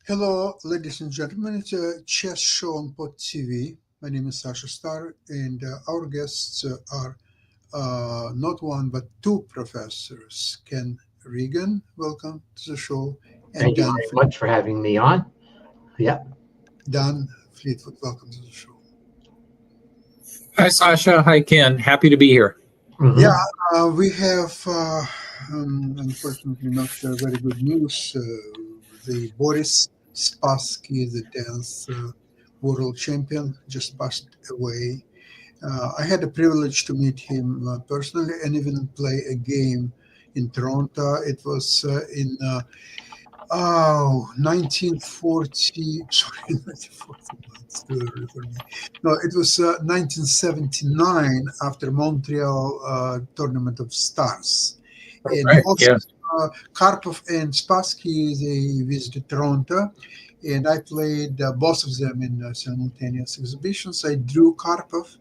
Hello, ladies and gentlemen. It's a chess show on Pod TV. My name is Sasha Star, and our guests are not one but two professors. Ken Regan, welcome to the show, and Thank you very much for having me on. Yeah. Dan Fleetwood, welcome to the show. Hi, Sasha. Hi, Ken. Happy to be here. Yeah, Mhm. we have unfortunately not very good news. The Boris Spassky, the dance world champion, just passed away. I had the privilege to meet him personally and even play a game in Toronto. It was in 1940, sorry, 1940, it's too early for me. No, it was 1979 after Montreal Tournament of Stars. And Right. also Yes. Karpov and Spassky, they visited Toronto. And I played both of them in simultaneous exhibitions. I drew Karpov.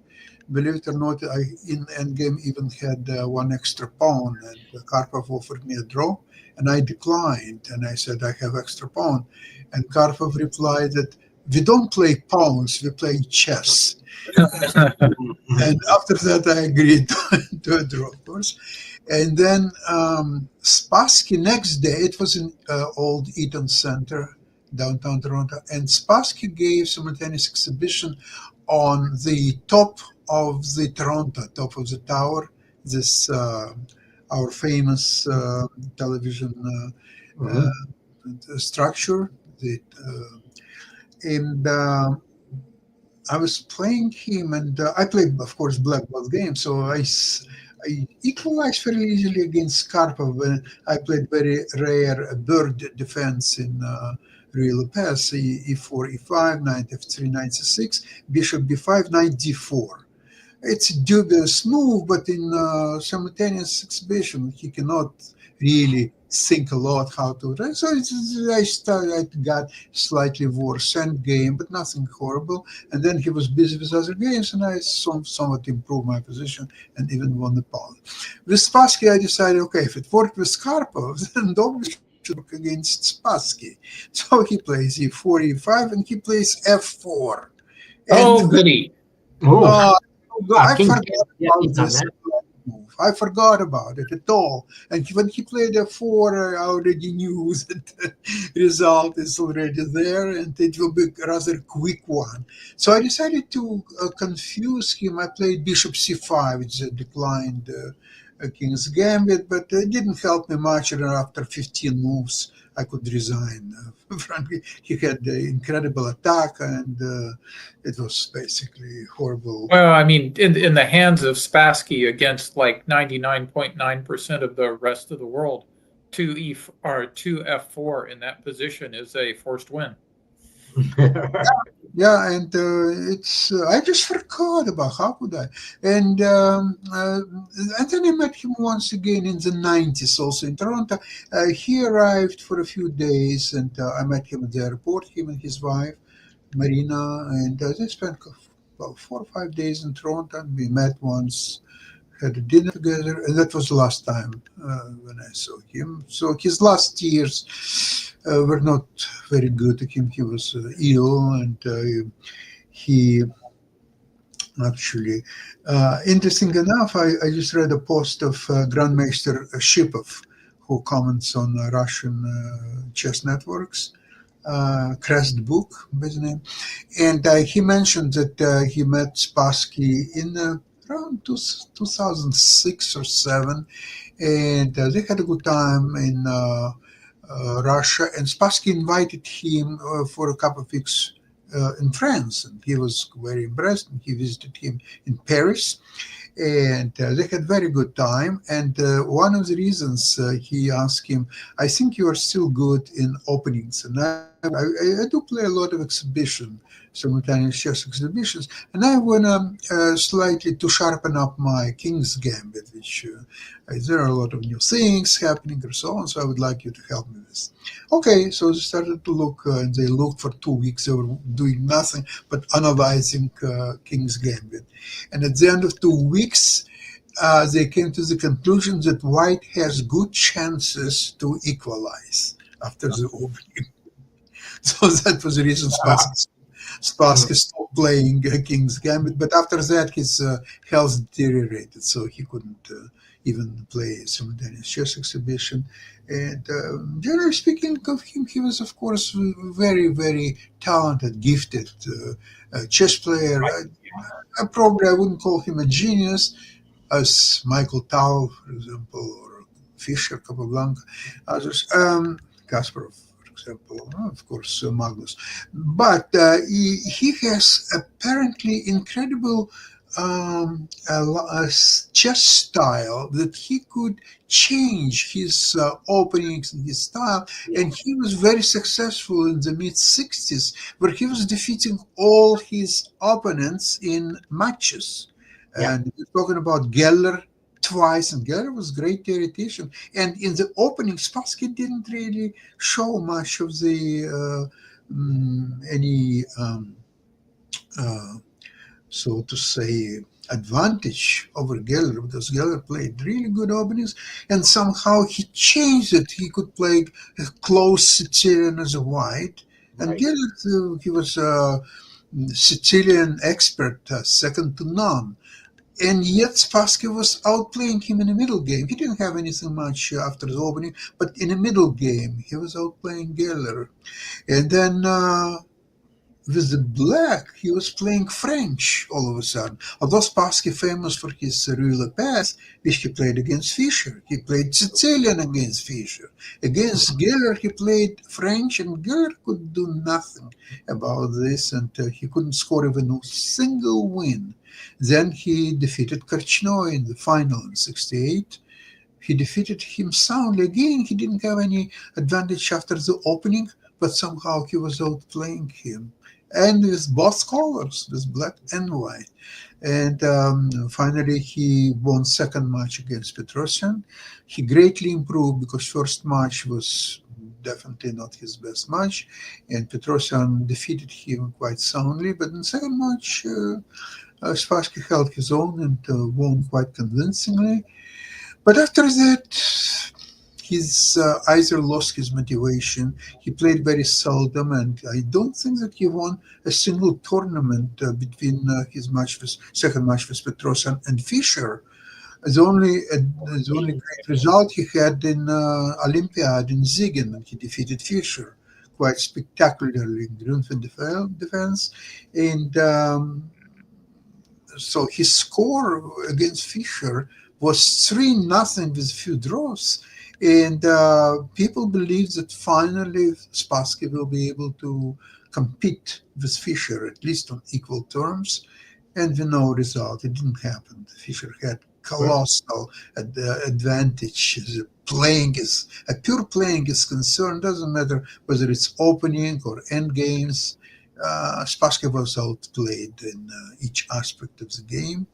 Believe it or not, I in Endgame even had one extra pawn, and Karpov offered me a draw, and I declined. And I said, I have extra pawn. And Karpov replied that we don't play pawns, we play chess. And after that, I agreed to a draw, of course. And then Spassky next day, it was in old Eaton Center, downtown Toronto, and Spassky gave simultaneous exhibition on the top of the Toronto, top of the tower, this our famous television Mhm. structure. And I was playing him, and I played, of course, black both games. So I equalized very easily against Karpov when I played very rare bird defense in Ruy Lopez, e4, e5, knight f3, knight c6, bishop b5, knight d4. It's a dubious move, but in simultaneous exhibition, he cannot really think a lot how to. So I got slightly worse end game, but nothing horrible. And then he was busy with other games, and I somewhat improved my position and even won the pawn. With Spassky, I decided, okay, if it worked with Karpov, then obviously it should work against Spassky. So he plays e4, e5, and he plays f4. And Oh, goody. Oh, uh, I King forgot Ken. Yeah, about he's done this that. move. I forgot about it at all. And when he played a four, I already knew that the result is already there, and it will be a rather quick one. So I decided to confuse him. I played Bishop C5, which is a declined King's Gambit, but it didn't help me much. And after 15 moves, I could resign. Frankly, he had the incredible attack, and it was basically horrible. Well, I mean, in the hands of Spassky against like 99.9% of the rest of the world, two F4 in that position is a forced win. Yeah, and it's I just forgot about how could I. And then I met him once again in the 90s, also in Toronto. He arrived for a few days, and I met him at the airport, him and his wife, Marina, and they spent about 4 or 5 days in Toronto. And we met once, had a dinner together, and that was the last time when I saw him. So his last years were not very good to him. He was ill, and he actually, interesting enough, I just read a post of Grandmaster Shipov, who comments on Russian chess networks. Crest book by the name, and he mentioned that he met Spassky in around 2006 or 7, and they had a good time in Russia. And Spassky invited him for a couple of weeks in France, and he was very impressed. And he visited him in Paris, and they had very good time. And one of the reasons he asked him, I think you are still good in openings, and I do play a lot of exhibition, simultaneous chess exhibitions, and I want to slightly to sharpen up my King's Gambit, which there are a lot of new things happening or so on. So I would like you to help me with. Okay, so they started to look, and they looked for 2 weeks. They were doing nothing but analyzing King's Gambit, and at the end of 2 weeks, they came to the conclusion that White has good chances to equalize after the opening. So that was the reason Spassky stopped playing King's Gambit. But after that, his health deteriorated, so he couldn't even play simultaneous chess exhibition. And generally speaking of him, he was, of course, very, very talented, gifted chess player. I wouldn't call him a genius, as Michael Tal, for example, or Fischer, Capablanca, others, Kasparov, for example, of course, Magnus. But he has apparently incredible chess style that he could change his openings and his style, and he was very successful in the mid-60s, where he was defeating all his opponents in matches. And we're talking about Geller twice, and Geller was great theoretician. And in the opening, Spassky didn't really show much of the so to say, advantage over Geller, because Geller played really good openings, and somehow he changed it. He could play a close Sicilian as a white, and Geller, he was a Sicilian expert, second to none. And yet Spassky was outplaying him in the middle game. He didn't have anything much after the opening, but in the middle game, he was outplaying Geller. And then with the black, he was playing French all of a sudden. Although Spassky famous for his Rue Le Pas, which he played against Fischer. He played Sicilian against Fischer. Against Geller, he played French, and Geller could do nothing about this, and he couldn't score even a single win. Then he defeated Korchnoi in the final in 1968. He defeated him soundly. Again, he didn't have any advantage after the opening, but somehow he was outplaying him. And with both colors, with black and white. And finally, he won second match against Petrosian. He greatly improved because first match was definitely not his best match, and Petrosian defeated him quite soundly. But in the second match, Spassky held his own and won quite convincingly. But after that, he's either lost his motivation, he played very seldom, and I don't think that he won a single tournament between his second match with Petrosian and Fischer. The only great result he had in Olympiad in Siegen, when he defeated Fischer quite spectacularly in Grünfeld defense. And so his score against Fischer was 3-0 with few draws. And people believe that finally Spassky will be able to compete with Fischer, at least on equal terms. And we know result. It didn't happen. Fischer had colossal advantage. Pure playing is concerned. Doesn't matter whether it's opening or end games. Spassky was outplayed in each aspect of the game.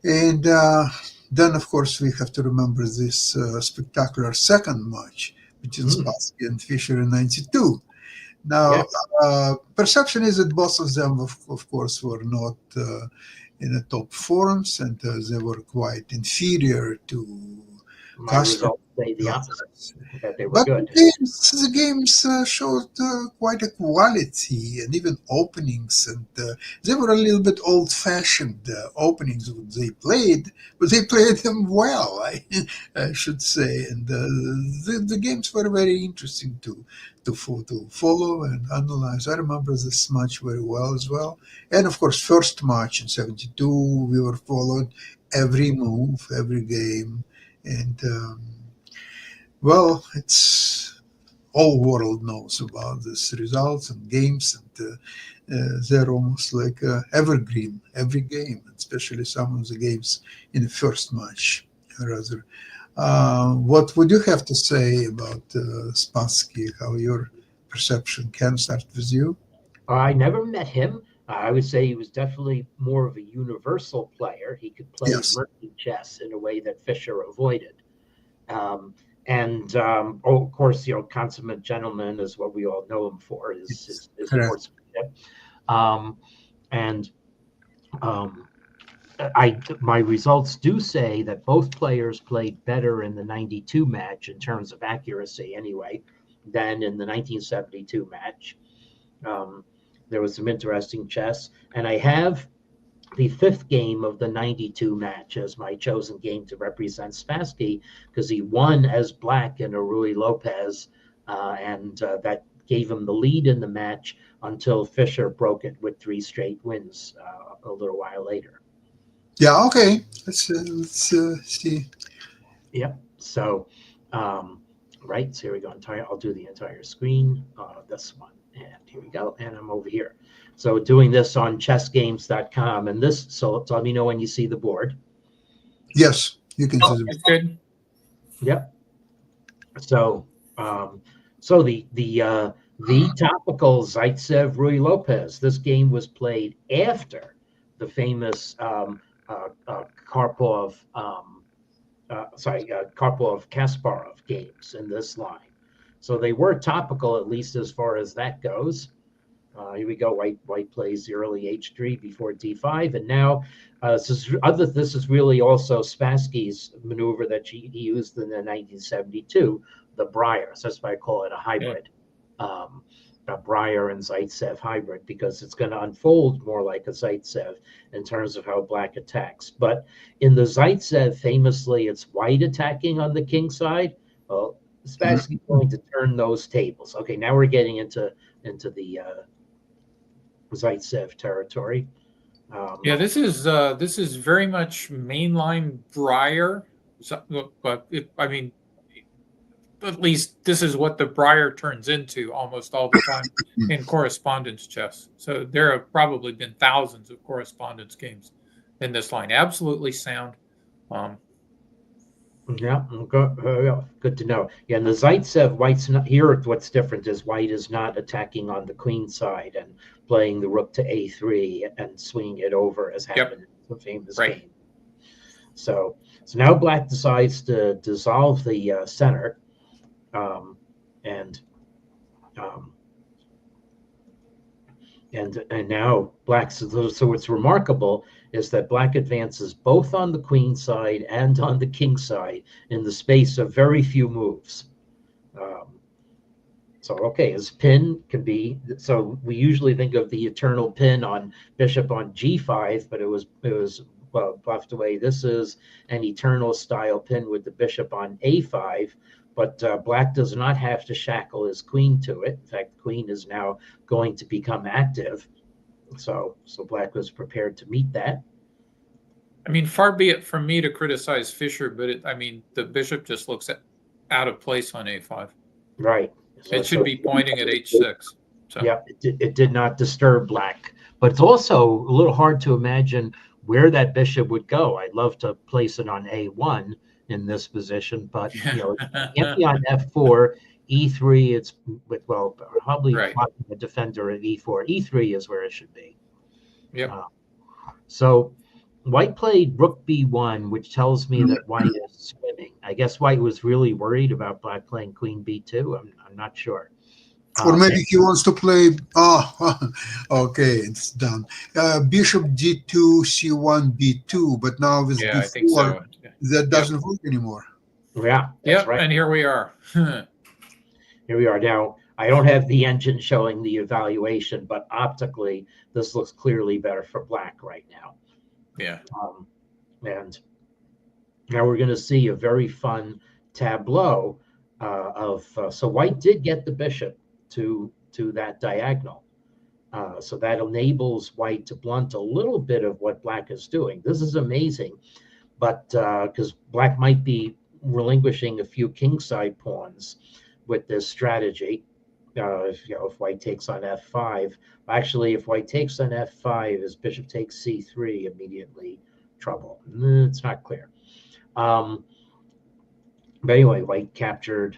And then, of course, we have to remember this spectacular second match between Spassky and Fischer in 1992. Now, perception is that both of them, of course, were not in the top forms, and they were quite inferior to Kasparov. Say the opposite, that they were But good. the games showed quite a quality, and even openings, and they were a little bit old-fashioned openings they played, but they played them well, I should say. And the games were very interesting to follow and analyze. I remember this match very well as well. And of course, first match in 1972, we were followed every move, every game, and well, it's all world knows about these results and games, and they're almost like evergreen every game, especially some of the games in the first match. Rather, what would you have to say about Spassky? How your perception can start with you? I never met him. I would say he was definitely more of a universal player. He could play murky chess in a way that Fischer avoided. Of course, consummate gentleman is what we all know him for, his sportsmanship. My results do say that both players played better in the 92 match in terms of accuracy anyway. than in the 1972 match. There was some interesting chess, and I have the fifth game of the 92 match as my chosen game to represent Spassky, because he won as black in a Ruy Lopez, and that gave him the lead in the match until Fischer broke it with 3 straight wins a little while later. Yeah, okay. Let's see. Yep. So, right. So here we go. I'll do the entire screen. This one. And here we go. And I'm over here. So doing this on chessgames.com. And this, so let me know when you see the board. Yes, you can see That's good. Yep. So, so the topical Zaitsev Ruy Lopez. This game was played after the famous Karpov Kasparov games in this line. So they were topical, at least as far as that goes. Here we go. White plays the early H3 before D5, and now this is really also Spassky's maneuver that he used in the 1972, the Breyer. So that's why I call it a hybrid, a Breyer and Zaitsev hybrid, because it's going to unfold more like a Zaitsev in terms of how black attacks. But in the Zaitsev, famously, it's white attacking on the king side. Well, Spassky's going to turn those tables. Okay, now we're getting into the Zaitsev territory. Yeah, this is very much mainline Breyer. But I mean, at least this is what the Breyer turns into almost all the time in correspondence chess. So there have probably been thousands of correspondence games in this line. Absolutely sound. Yeah, good to know. Yeah, and the Zaitsev, white's not here. What's different is white is not attacking on the queen side and playing the rook to A3 and swinging it over as happened in the famous game. So now black decides to dissolve the center, and now black. So what's remarkable is that black advances both on the queen side and on the king side in the space of very few moves. So okay, his pin can be, so we usually think of the eternal pin on bishop on G5, but it was buffed away. This is an eternal style pin with the bishop on A5, but black does not have to shackle his queen to it. In fact, the queen is now going to become active. So black was prepared to meet that. I mean, far be it from me to criticize Fischer, but the bishop just looks out of place on A5. Right. It should be pointing at H6. So. Yeah, it did not disturb black. But it's also a little hard to imagine where that bishop would go. I'd love to place it on A1 in this position, but it can't be on F4. E3, it's with, well, probably a defender at E4. E3 is where it should be. Yep. So white played rook B1, which tells me that white is swimming. I guess white was really worried about black playing queen B2. I'm not sure. Or maybe he wants to play. Okay, it's done. Bishop D2, C1, B2, but now with B4, I think so. That doesn't work anymore. Yeah. Yep. Right. And here we are. Here we are now. I don't have the engine showing the evaluation, but optically, this looks clearly better for black right now. Yeah. And now we're going to see a very fun tableau so white did get the bishop to that diagonal. So that enables white to blunt a little bit of what black is doing. This is amazing, but because black might be relinquishing a few kingside pawns with this strategy. If white takes on F5, actually, if white takes on F5, his bishop takes C3, immediately trouble. It's not clear. But anyway, white captured,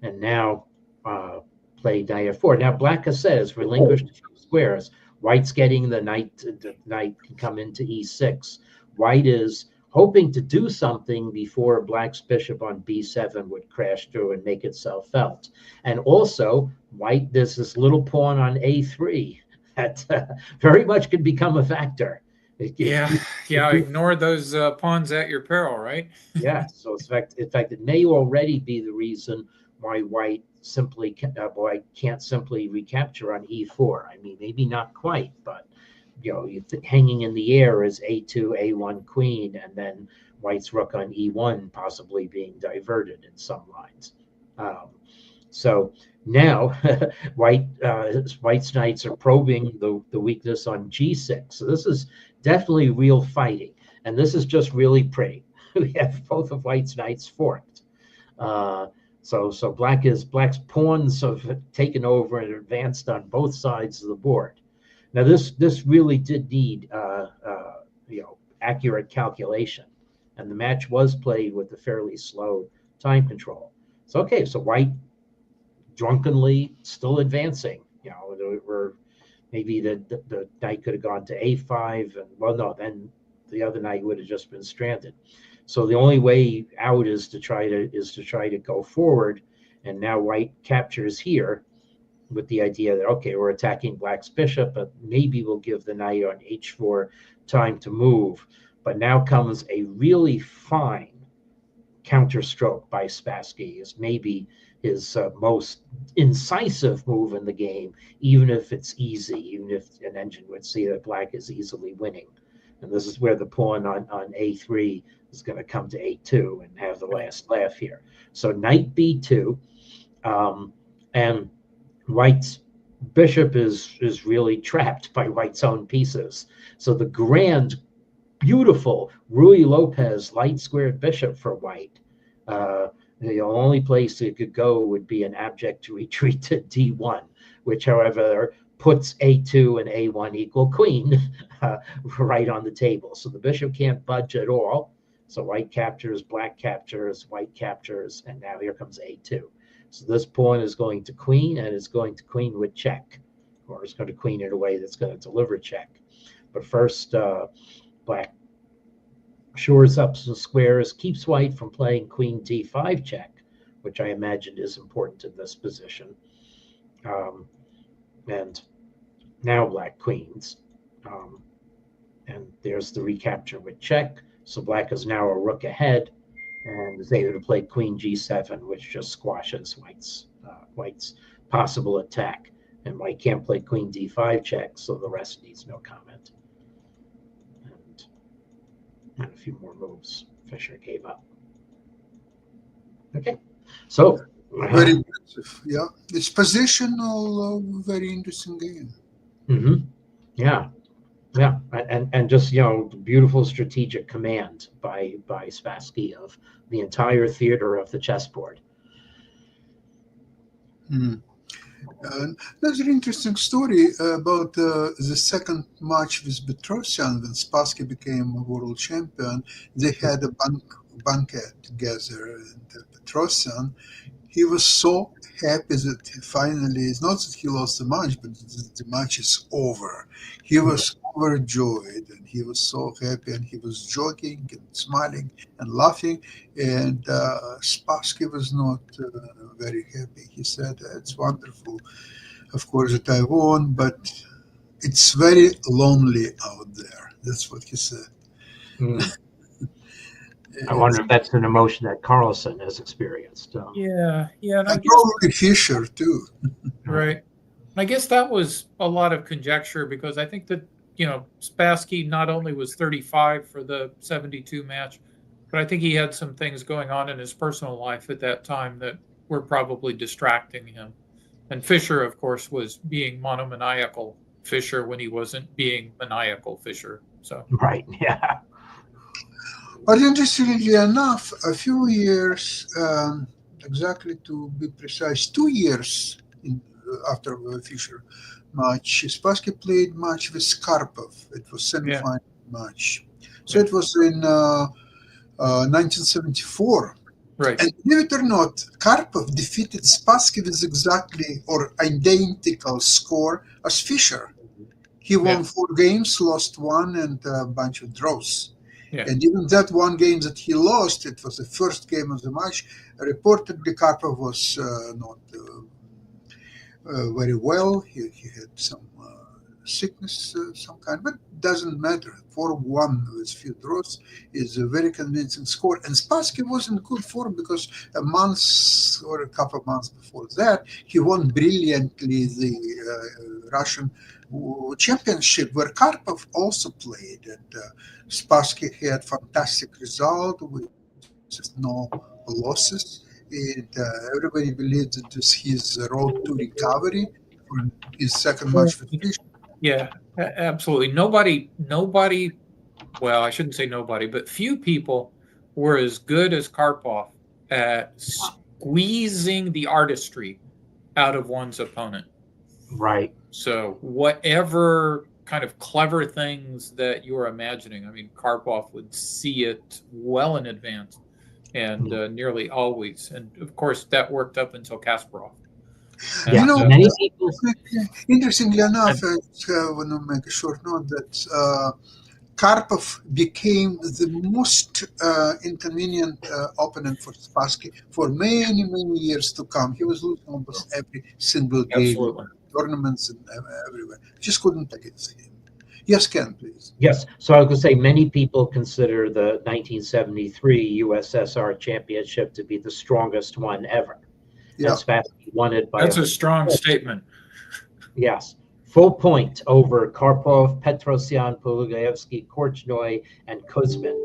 and now played knight F4. Now black has said has relinquished a few squares. White's getting the knight. The knight can come into E6. White is hoping to do something before black's bishop on B7 would crash through and make itself felt. And also, white, there's this little pawn on A3 that very much can become a factor. Ignore those pawns at your peril, right? Yeah, so in fact, it may already be the reason why white simply White can't simply recapture on e4. I mean, maybe not quite, but hanging in the air is a2, a1 queen, and then White's rook on e1 possibly being diverted in some lines. So now White's knights are probing the weakness on g6. So this is definitely real fighting, and this is just really pretty. We have both of White's knights forked. So Black's pawns have taken over and advanced on both sides of the board. Now this really did need accurate calculation, and the match was played with a fairly slow time control. So White drunkenly still advancing. We're maybe the knight could have gone to a5, and then the other knight would have just been stranded. So the only way out is to try to go forward, and now White captures here with the idea that we're attacking Black's bishop, but maybe we'll give the knight on h4 time to move. But now comes a really fine counterstroke by Spassky. Is maybe his most incisive move in the game, even if it's easy, even if an engine would see that Black is easily winning. And this is where the pawn on a3 is going to come to a2 and have the last laugh here. So knight b2, and White's bishop is really trapped by White's own pieces. So the grand, beautiful Ruy Lopez light squared bishop for White. The only place it could go would be an abject retreat to d1, which, however, puts a2 and a1 equal queen right on the table. So the bishop can't budge at all. So White captures, Black captures, White captures, and now here comes a2. So this pawn is going to queen, and it's going to queen with check, or it's going to queen in a way that's going to deliver check. But first, Black shores up some squares, keeps White from playing queen d5 check, which I imagine is important in this position. And now Black queens. And there's the recapture with check. So Black is now a rook ahead, and is able to play queen g7, which just squashes White's possible attack. And White can't play queen d5 check, so the rest needs no comment. And a few more moves. Fischer gave up. Okay, so very impressive. Yeah, it's positional, very interesting game. Mm-hmm. Yeah, and just beautiful strategic command by Spassky of the entire theater of the chessboard. There's an interesting story about the second match with Petrosian when Spassky became a world champion. They had a banquet together, and Petrosian, he was so happy that finally, it's not that he lost the match, but the match is over. He was overjoyed, and he was so happy, and he was joking and smiling and laughing. And Spassky was not very happy. He said, "It's wonderful, of course, that I won, but it's very lonely out there." That's what he said. I wonder if that's an emotion that Carlsen has experienced. Yeah, and I probably Fischer too. Right. I guess that was a lot of conjecture, because I think that Spassky not only was 35 for the 72 match, but I think he had some things going on in his personal life at that time that were probably distracting him. And Fischer, of course, was being monomaniacal Fischer when he wasn't being maniacal Fischer. So right, yeah. But interestingly enough, a few years, exactly to be precise, 2 years after the Fischer match, Spassky played match with Karpov. It was semi-final match. So it was in 1974. Right. And believe it or not, Karpov defeated Spassky with exactly or identical score as Fischer. He won 4 games, lost 1, and a bunch of draws. Yeah. And even that one game that he lost, it was the first game of the match. Reportedly, Karpov was not very well. He had some sickness, some kind, but doesn't matter. 4-1 with few draws is a very convincing score. And Spassky was in good form because a month or a couple of months before that, he won brilliantly the Russian championship where Karpov also played. And Spassky had fantastic result with no losses. And everybody believed that this his road to recovery for his second match with Fischer. Yeah, absolutely. Nobody, well, I shouldn't say nobody, but few people were as good as Karpov at squeezing the artistry out of one's opponent. Right. So whatever kind of clever things that you are imagining, I mean, Karpov would see it well in advance and nearly always. And of course, that worked up until Kasparov. And, Yeah, many people. Interestingly enough, I want to make a short note that Karpov became the most inconvenient opponent for Spassky for many, many years to come. He was losing almost every single game, Absolutely. tournaments and everywhere. Just couldn't against him. Yes, Ken, please. Yes. So I was going to say many people consider the 1973 USSR championship to be the strongest one ever. Yeah. And Spassky won it by That's a strong statement. Yes. Full point over Karpov, Petrosyan, Polugaevsky, Korchnoi, and Kuzmin.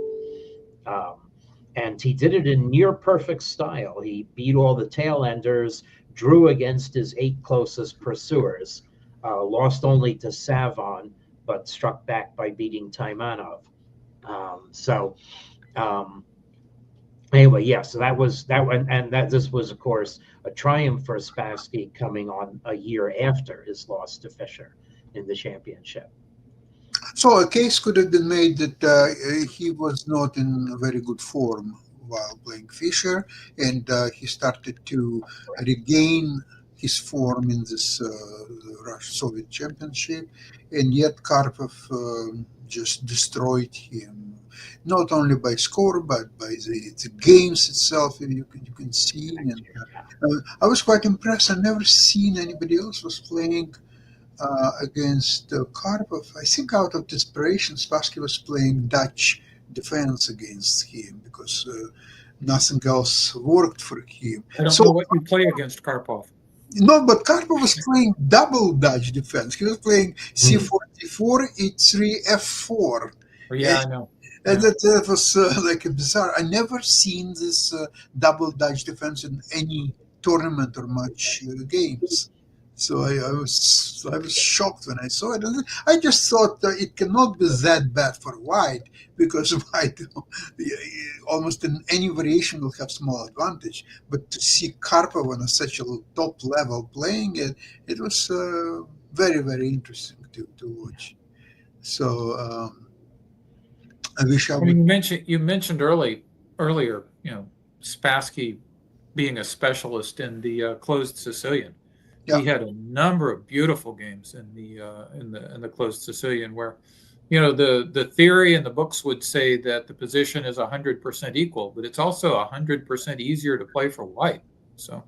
And he did it in near perfect style. He beat all the tail enders, drew against his 8 closest pursuers, lost only to Savon, but struck back by beating Taimanov. Anyway, yeah, so that was that one, and that this was, of course, a triumph for Spassky coming on a year after his loss to Fischer in the championship. So a case could have been made that he was not in very good form while playing Fischer, and he started to regain his form in this Russian-Soviet championship, and yet Karpov just destroyed him, not only by score but by the games itself. You can see, and I was quite impressed. I've never seen anybody else was playing against Karpov. I think out of desperation, Spassky was playing Dutch defense against him because nothing else worked for him. I don't know what you play against Karpov. No, but Karpov was playing double Dutch defense. He was playing C44, E3, F4. Yeah, I know. And that was like a bizarre. I never seen this double Dutch defense in any tournament or match games. So I was shocked when I saw it. And I just thought it cannot be that bad for White because White almost in any variation will have small advantage. But to see Karpov on such a top level playing it, it was very, very interesting to watch. So I wish I would. You mentioned earlier, Spassky being a specialist in the closed Sicilian. Yeah. He had a number of beautiful games in the closed Sicilian where, the theory and the books would say that the position is 100% equal, but it's also 100% easier to play for White. So,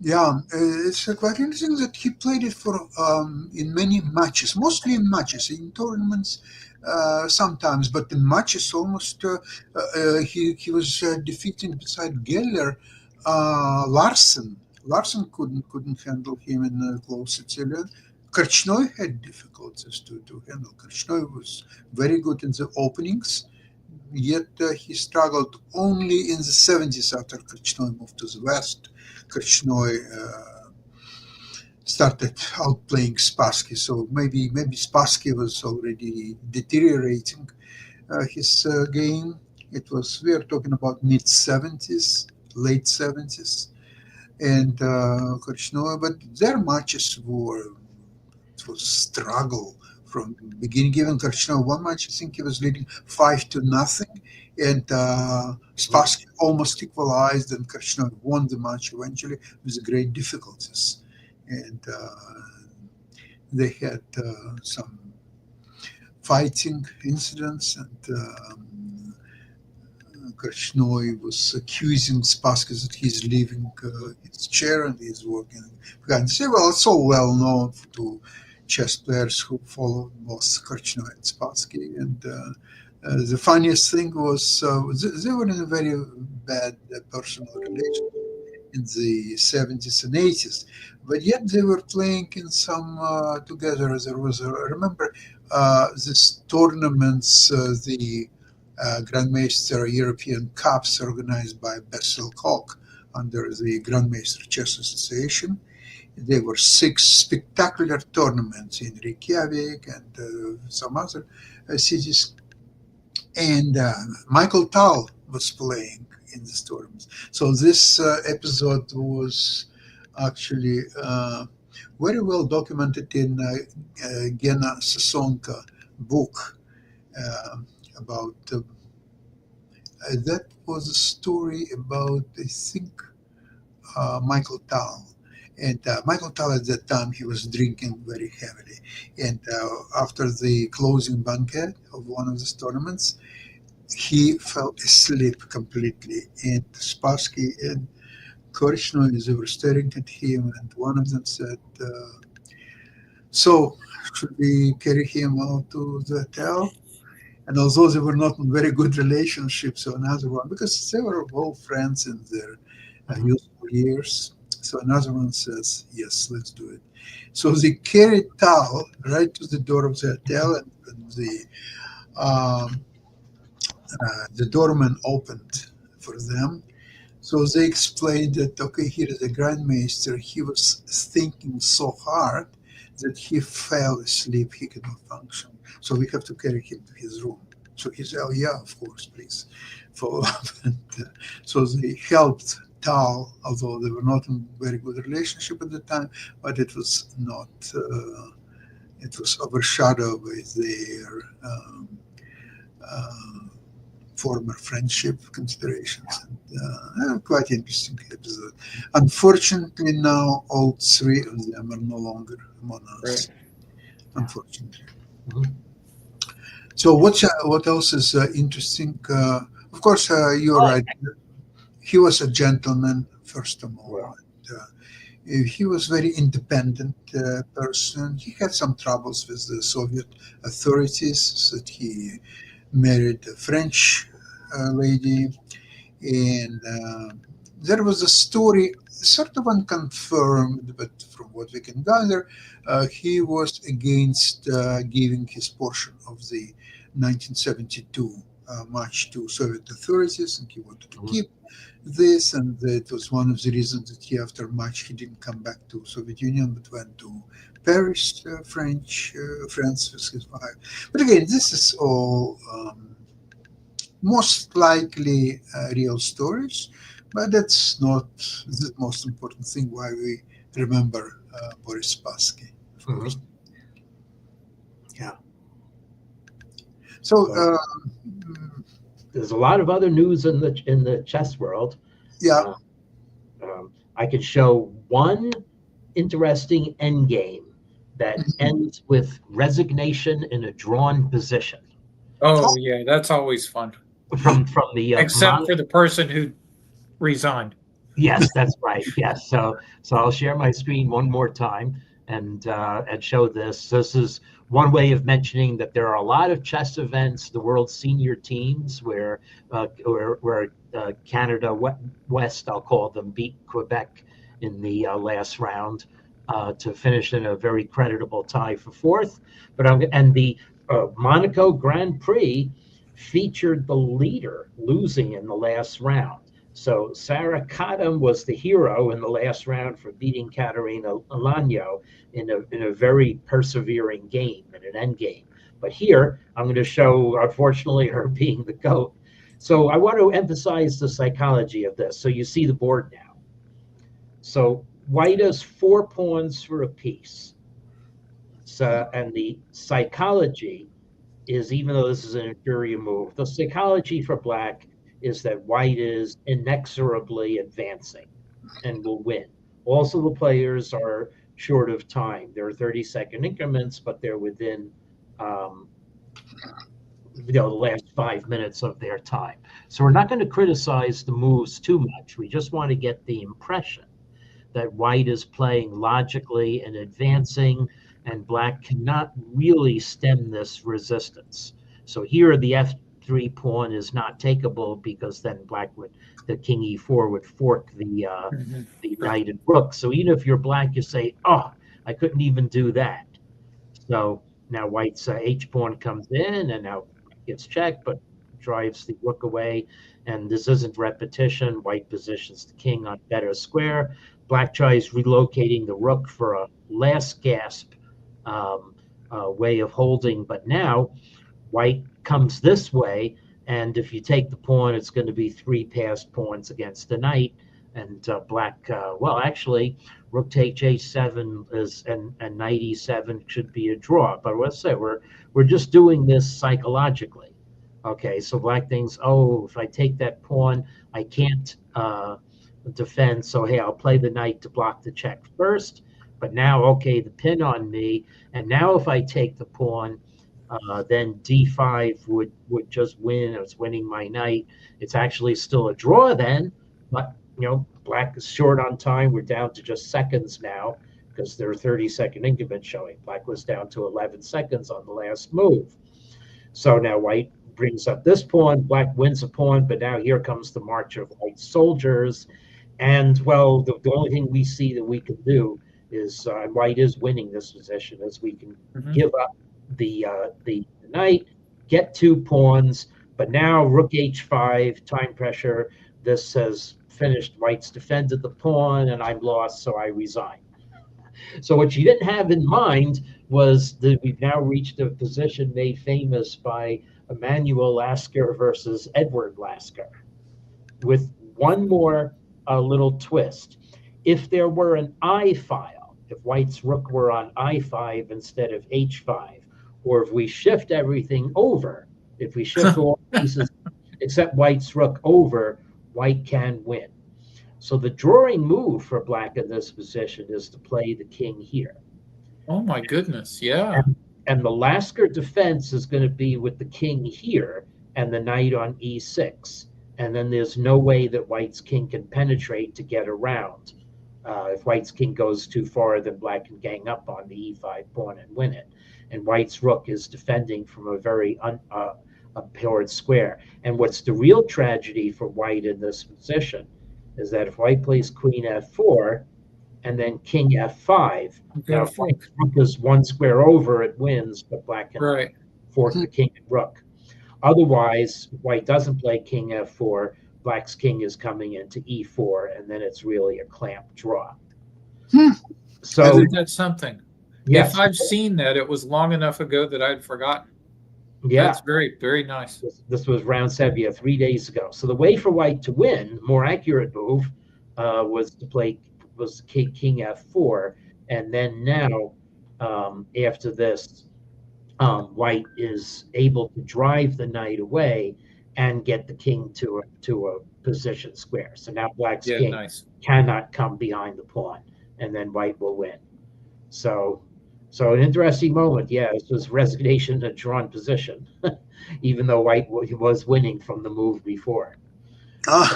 yeah, it's quite interesting that he played it for in many matches, mostly in matches, in tournaments sometimes, but in matches almost he was defeating beside Geller Larsen. Larsen couldn't handle him in the close Sicilian. Korchnoi had difficulties to handle. Korchnoi was very good in the openings, yet he struggled only in the 70s after Korchnoi moved to the West. Korchnoi started outplaying Spassky, so maybe Spassky was already deteriorating his game. We are talking about mid-70s, late 70s. And Korchnoi, but their matches were struggle from the beginning. Even Korchnoi, one match, I think he was leading 5-0, and Spassky almost equalized, and Korchnoi won the match eventually with great difficulties. And they had some fighting incidents, and Korchnoi was accusing Spassky that he's leaving his chair and he's working behind. Well, it's so well known to chess players who followed both Korchnoi and Spassky. And the funniest thing was they were in a very bad personal relation in the 70s and 80s, but yet they were playing in some together. There was, I remember this tournaments, the Grandmaster European Cups organized by Bessel Koch under the Grandmaster Chess Association. There were 6 spectacular tournaments in Reykjavik and some other cities. And Michael Tal was playing in this tournament. So this episode was actually very well documented in Gena Sasonka book about that was a story about, I think, Michael Tal. And Michael Tal at that time, he was drinking very heavily. And after the closing banquet of one of these tournaments, he fell asleep completely. And Spassky and Korchnoi, they were staring at him, and one of them said, so should we carry him out to the hotel? And although they were not in very good relationships, so another one, because they were all friends in their youthful years. So another one says, yes, let's do it. So they carried Tal right to the door of the hotel, and the doorman opened for them. So they explained that, okay, here is a Grandmaster. He was thinking so hard that he fell asleep. He could not function. So we have to carry him to his room. So he said, oh, yeah, of course, please follow up. And, so they helped Tal, although they were not in a very good relationship at the time, but it was not, it was overshadowed by their former friendship considerations. And quite interesting episode. Unfortunately, now all 3 of them are no longer among us. Right. Unfortunately. Mm-hmm. So what else is interesting? Of course, you're right. He was a gentleman, first of all. Wow. And, he was very independent person. He had some troubles with the Soviet authorities, so that he married a French lady. And there was a story, sort of unconfirmed, but from what we can gather, he was against giving his portion of the 1972 match to Soviet authorities, and he wanted to keep this, and that was one of the reasons that he, after match, he didn't come back to Soviet Union, but went to Paris, France with his wife. But again, this is all most likely real stories, but that's not the most important thing why we remember Boris Spassky, of course. Yeah. So there's a lot of other news in the chess world. Yeah. I could show one interesting endgame that ends with resignation in a drawn position. Oh yeah, that's always fun. From the except for the person who resigned. Yes, that's right. Yes, so I'll share my screen one more time and show this. This is one way of mentioning that there are a lot of chess events, the world senior teams, where Canada West, I'll call them, beat Quebec in the last round to finish in a very creditable tie for 4th. And the Monaco Grand Prix featured the leader losing in the last round. So Sarah Kadam was the hero in the last round for beating Katerina Alagno in a very persevering game, in an end game. But here, I'm going to show, unfortunately, her being the GOAT. So I want to emphasize the psychology of this. So you see the board now. So white has 4 pawns for a piece. So, and the psychology is, even though this is an inferior move, the psychology for black is that white is inexorably advancing and will win. Also, the players are short of time. There are 30-second increments, but they're within the last 5 minutes of their time. So we're not going to criticize the moves too much. We just want to get the impression that white is playing logically and advancing and black cannot really stem this resistance. So here the f3 pawn is not takeable because then the king e4 would fork the knight and rook. So even if you're black, you say, oh, I couldn't even do that. So now white's h pawn comes in and now gets checked, but drives the rook away. And this isn't repetition. White positions the king on better square. Black tries relocating the rook for a last gasp way of holding, but now white comes this way, and if you take the pawn, it's going to be 3 passed pawns against the knight, and black, well, actually, rook takes h7 is and knight e7 should be a draw. But let's say we're just doing this psychologically. Okay, so black thinks, oh, if I take that pawn, I can't defend. So hey, I'll play the knight to block the check first. But now, okay, the pin on me, and now if I take the pawn, then d5 would just win. It's winning my knight. It's actually still a draw then, but black is short on time. We're down to just seconds now because there are 30-second increments showing. Black was down to 11 seconds on the last move. So now white brings up this pawn. Black wins a pawn, but now here comes the march of white soldiers. And well, the only thing we see that we can do is white is winning this position, as we can give up the knight, get 2 pawns, but now rook h5, time pressure. This has finished. White's defended the pawn, and I'm lost, so I resign. So what you didn't have in mind was that we've now reached a position made famous by Emanuel Lasker versus Edward Lasker, with one more little twist. If there were an I file, if white's rook were on I5 instead of h5, or if we shift everything over, if we shift all pieces except white's rook over, white can win. So the drawing move for black in this position is to play the king here. Oh my goodness, yeah. And the Lasker defense is going to be with the king here and the knight on e6. And then there's no way that white's king can penetrate to get around. If white's king goes too far, then black can gang up on the e5 pawn and win it. And white's rook is defending from a very abhorred square. And what's the real tragedy for white in this position is that if white plays queen f4 and then king f5, now if white's rook is 1 square over, it wins, but black can fork the king and rook. Otherwise, white doesn't play king f4, black's king is coming into e4, and then it's really a clamp draw. So that's something. Yes. If I've seen that, it was long enough ago that I'd forgotten. Yeah. That's very, very nice. This was round 7, 3 days ago. So the way for white to win, more accurate move, was king f4, and then now after this, white is able to drive the knight away and get the king to a position square. So now black's king cannot come behind the pawn, and then white will win. So an interesting moment. Yeah, this was resignation in a drawn position, even though white was winning from the move before. Yeah.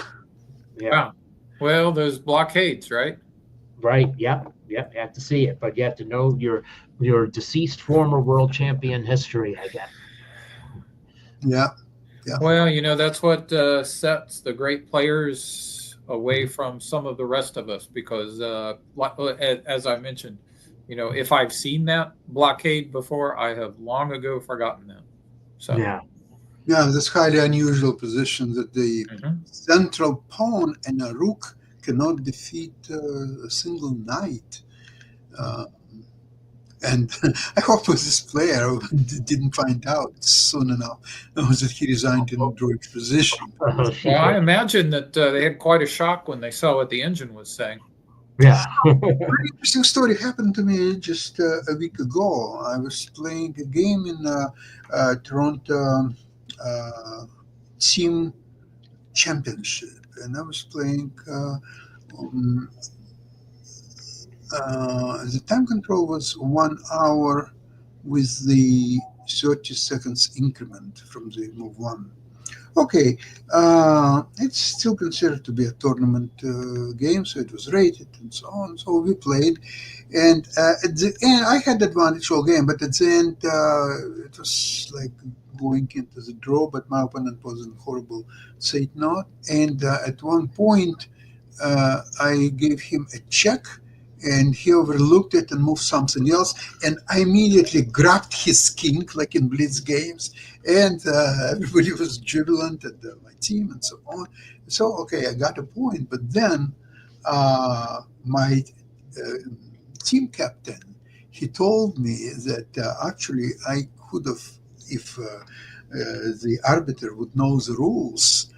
Wow. Well, those blockades, right? Right. Yep. You have to see it, but you have to know your deceased former world champion history, I guess. Yeah. Well, that's what sets the great players away from some of the rest of us, because as I mentioned, if I've seen that blockade before, I have long ago forgotten them. So yeah, this highly unusual position that the central pawn and a rook cannot defeat a single knight. And I hope this player didn't find out soon enough that he resigned in a droid position. Well, I imagine that they had quite a shock when they saw what the engine was saying. Yeah. Very interesting story happened to me just a week ago. I was playing a game in Toronto Team Championship, and I was playing. The time control was 1 hour with the 30 seconds increment from the move 1. Okay, it's still considered to be a tournament game, so it was rated and so on. So we played, and at the end, I had the advantage all game, but at the end, it was like going into the draw. But my opponent was in horrible state not, and at one point, I gave him a check. And he overlooked it and moved something else. And I immediately grabbed his king, like in Blitz games, and everybody was jubilant at my team and so on. So okay, I got a point, but then my uh, team captain, he told me that actually I could have, if the arbiter would know the rules,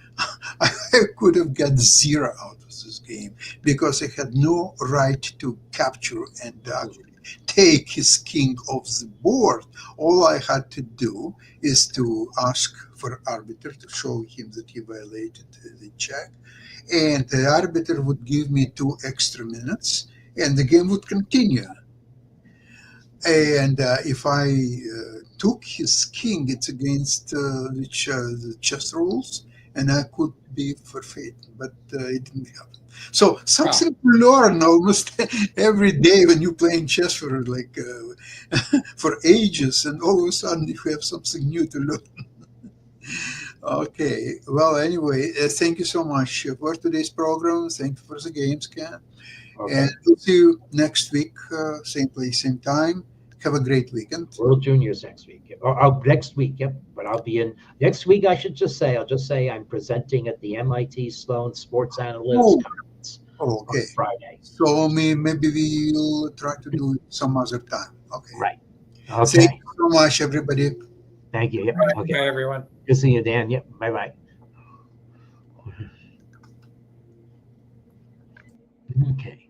I could have got zero out of this game because I had no right to capture and actually take his king off the board. All I had to do is to ask for arbiter to show him that he violated the check, and the arbiter would give me 2 extra minutes, and the game would continue. And if I took his king, it's against the chess rules, and I could be forfeit, but it didn't happen. So something to learn almost every day when you're playing chess for like for ages, and all of a sudden you have something new to learn. Okay. Well, anyway, thank you so much for today's program. Thank you for the games, Ken. Okay. And we'll see you next week, same place, same time. Have a great weekend. World Juniors next week. Oh, next week, yep. But I'll be in next week. I'll just say I'm presenting at the MIT Sloan Sports Analytics Oh, Conference okay. on Friday. So maybe we'll try to do it some other time. Okay. Right. Thank Okay. you so much, everybody. Thank you. Yep. Okay. Bye, everyone. Good seeing you, Dan. Yep. Bye bye. Okay.